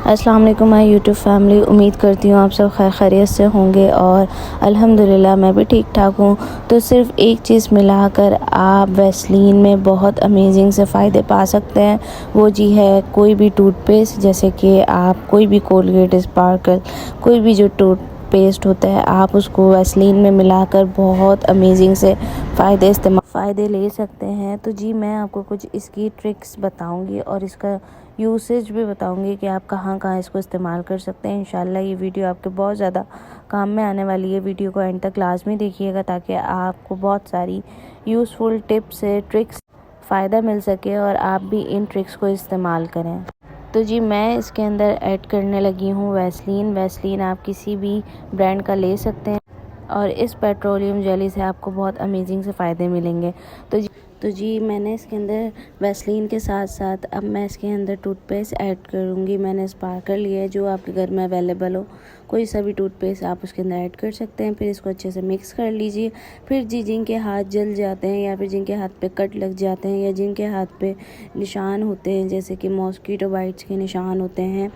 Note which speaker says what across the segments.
Speaker 1: अस्सलाम वालेकुम my YouTube family. उम्मीद करती हूँ आप सब खैर खैरियत से होंगे और अल्हम्दुलिल्लाह मैं भी ठीक ठाक हूँ। तो सिर्फ एक चीज़ मिलाकर आप वैसलीन में बहुत अमेजिंग से फ़ायदे पा सकते हैं। वो जी है कोई भी टूथपेस्ट, जैसे कि आप कोई भी कोलगेट, स्पार्कल, कोई भी जो टूथपेस्ट होता है आप उसको वैसलीन में मिलाकर बहुत अमेजिंग से फ़ायदे ले सकते हैं। तो जी मैं आपको कुछ इसकी ट्रिक्स बताऊंगी और इसका यूसेज भी बताऊंगी कि आप कहाँ कहाँ इसको इस्तेमाल कर सकते हैं। इंशाल्लाह ये वीडियो आपके बहुत ज़्यादा काम में आने वाली है। वीडियो को एंड तक लाजमी देखिएगा ताकि आपको बहुत सारी यूज़फुल टिप्स ट्रिक्स फ़ायदा मिल सके और आप भी इन ट्रिक्स को इस्तेमाल करें। तो जी मैं इसके अंदर ऐड करने लगी हूँ वैसलीन आप किसी भी ब्रांड का ले सकते हैं और इस पेट्रोलियम जेली से आपको बहुत अमेजिंग से फ़ायदे मिलेंगे। तो जी मैंने इसके अंदर वैसलीन के साथ साथ अब मैं इसके अंदर टूथपेस्ट ऐड करूँगी। मैंने स्पार्कल लिया है, जो आपके घर में अवेलेबल हो, कोई सा भी टूथपेस्ट आप उसके अंदर ऐड कर सकते हैं। फिर इसको अच्छे से मिक्स कर लीजिए। फिर जी जिनके हाथ जल जाते हैं या फिर जिनके हाथ पे कट लग जाते हैं या जिनके हाथ पे निशान होते हैं, जैसे कि मॉस्किटो बाइट्स के निशान होते हैं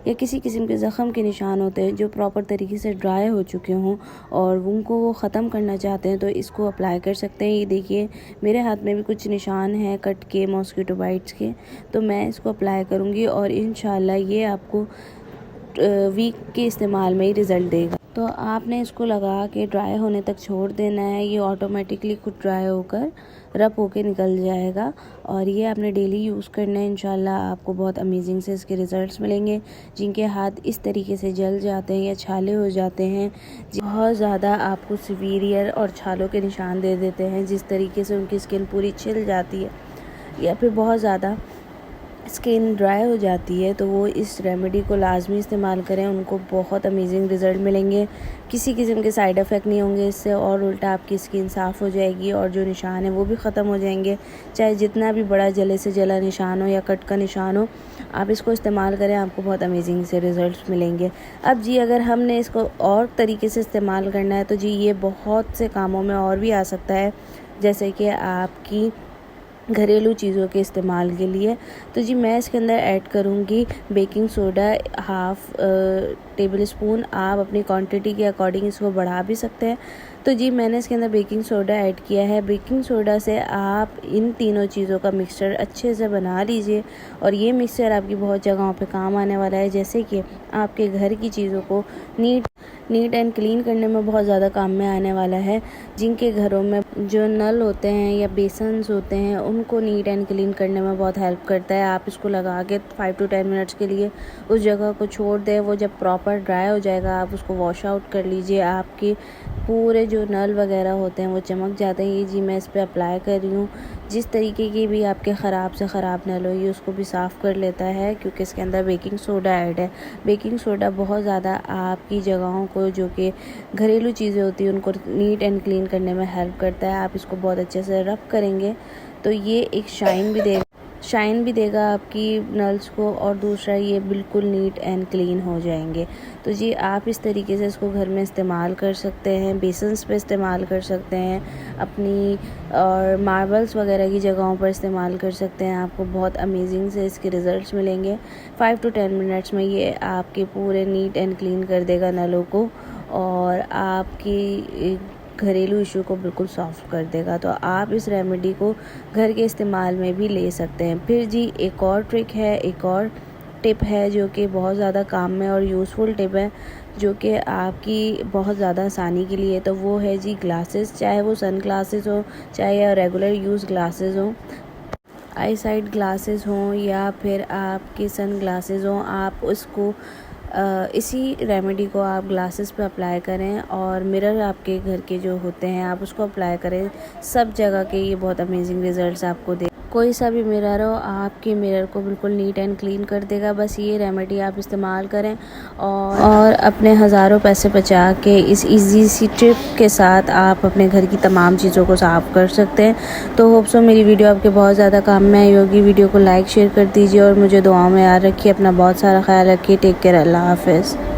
Speaker 1: या किसी किस्म के ज़ख़म के निशान होते हैं जो प्रॉपर तरीके से ड्राई हो चुके हों और उनको वो ख़त्म करना चाहते हैं, तो इसको अप्लाई कर सकते हैं। ये देखिए मेरे हाथ में भी कुछ निशान हैं कट के, मॉस्किटो बाइट्स के, तो मैं इसको अप्लाई करूँगी और इंशाल्लाह ये आपको वीक के इस्तेमाल में ही रिज़ल्ट देगा। तो आपने इसको लगा के ड्राई होने तक छोड़ देना है। ये ऑटोमेटिकली खुद ड्राई होकर रब होके निकल जाएगा और ये आपने डेली यूज़ करना है। इंशाल्लाह आपको बहुत अमेजिंग से इसके रिज़ल्ट्स मिलेंगे। जिनके हाथ इस तरीके से जल जाते हैं या छाले हो जाते हैं, बहुत ज़्यादा आपको सीवियर और छालों के निशान दे देते हैं, जिस तरीके से उनकी स्किन पूरी छिल जाती है या फिर बहुत ज़्यादा स्किन ड्राई हो जाती है, तो वो इस रेमेडी को लाजमी इस्तेमाल करें। उनको बहुत अमेजिंग रिज़ल्ट मिलेंगे। किसी किस्म के साइड इफ़ेक्ट नहीं होंगे इससे और उल्टा आपकी स्किन साफ़ हो जाएगी और जो निशान है वो भी ख़त्म हो जाएंगे। चाहे जितना भी बड़ा जले से जला निशान हो या कट का निशान हो, आप इसको इस्तेमाल करें, आपको बहुत अमेजिंग से रिज़ल्ट मिलेंगे। अब जी अगर हमने इसको और तरीके से इस्तेमाल करना है तो जी ये बहुत से कामों में और भी आ सकता है, जैसे कि आपकी घरेलू चीज़ों के इस्तेमाल के लिए। तो जी मैं इसके अंदर ऐड करूँगी baking soda, half table spoon. आप अपनी क्वांटिटी के अकॉर्डिंग इसको बढ़ा भी सकते हैं। तो जी मैंने इसके अंदर बेकिंग सोडा ऐड किया है। बेकिंग सोडा से आप इन तीनों चीज़ों का मिक्सचर अच्छे से बना लीजिए और ये मिक्सचर आपकी बहुत जगहों पे काम आने वाला है, जैसे कि आपके घर की चीज़ों को नीट एंड क्लीन करने में बहुत ज़्यादा काम में आने वाला है। जिनके घरों में जो नल होते हैं या बेसन्स होते हैं उनको नीट एंड क्लीन करने में बहुत हेल्प करता है। आप इसको लगा के 5 to 10 मिनट्स के लिए उस जगह को छोड़ दें। वो जब प्रॉपर ड्राई हो जाएगा आप उसको वॉश आउट कर लीजिए। आपके पूरे जो नल वगैरह होते हैं वो चमक जाते हैं। ये जी मैं इस पर अप्लाई कर रही हूँ। जिस तरीके की भी आपके ख़राब से ख़राब नल हो ये उसको भी साफ़ कर लेता है, क्योंकि इसके अंदर बेकिंग सोडा ऐड है। बेकिंग सोडा बहुत ज़्यादा आपकी जगहों को, जो कि घरेलू चीज़ें होती हैं, उनको नीट एंड क्लीन करने में हेल्प करता है। आप इसको बहुत अच्छे से रब करेंगे तो ये एक शाइन भी देगा आपकी नल्स को और दूसरा ये बिल्कुल नीट एंड क्लीन हो जाएंगे। तो जी आप इस तरीके से इसको घर में इस्तेमाल कर सकते हैं, बेसन्स पे इस्तेमाल कर सकते हैं, अपनी और मार्बल्स वगैरह की जगहों पर इस्तेमाल कर सकते हैं। आपको बहुत अमेजिंग से इसके रिज़ल्ट्स मिलेंगे। 5 to 10 मिनट्स में ये आपके पूरे नीट एंड क्लीन कर देगा नलों को और आपकी घरेलू इशू को बिल्कुल सॉल्व कर देगा। तो आप इस रेमेडी को घर के इस्तेमाल में भी ले सकते हैं। फिर जी एक और ट्रिक है, एक और टिप है जो कि बहुत ज़्यादा काम में और यूज़फुल टिप है, जो कि आपकी बहुत ज़्यादा आसानी के लिए। तो वो है जी ग्लासेस, चाहे वो सन ग्लासेस हो चाहे रेगुलर यूज़ ग्लासेस हो, आई साइड ग्लासेस हों या फिर आपके सन ग्लासेस हों, आप उसको इसी रेमेडी को आप ग्लासेस पे अप्लाई करें और मिरर आपके घर के जो होते हैं आप उसको अप्लाई करें सब जगह के। ये बहुत अमेजिंग रिज़ल्ट्स आपको दे। कोई सा भी मिरर हो आपके मिरर को बिल्कुल नीट एंड क्लीन कर देगा। बस ये रेमेडी आप इस्तेमाल करें और अपने हज़ारों पैसे बचा के इस इजी सी ट्रिप के साथ आप अपने घर की तमाम चीज़ों को साफ़ कर सकते हैं। तो होप सो मेरी वीडियो आपके बहुत ज़्यादा काम में आई होगी। वीडियो को लाइक शेयर कर दीजिए और मुझे दुआओं में याद रखिए। अपना बहुत सारा ख्याल रखिए। Take care. अल्लाह हाफ़िज़।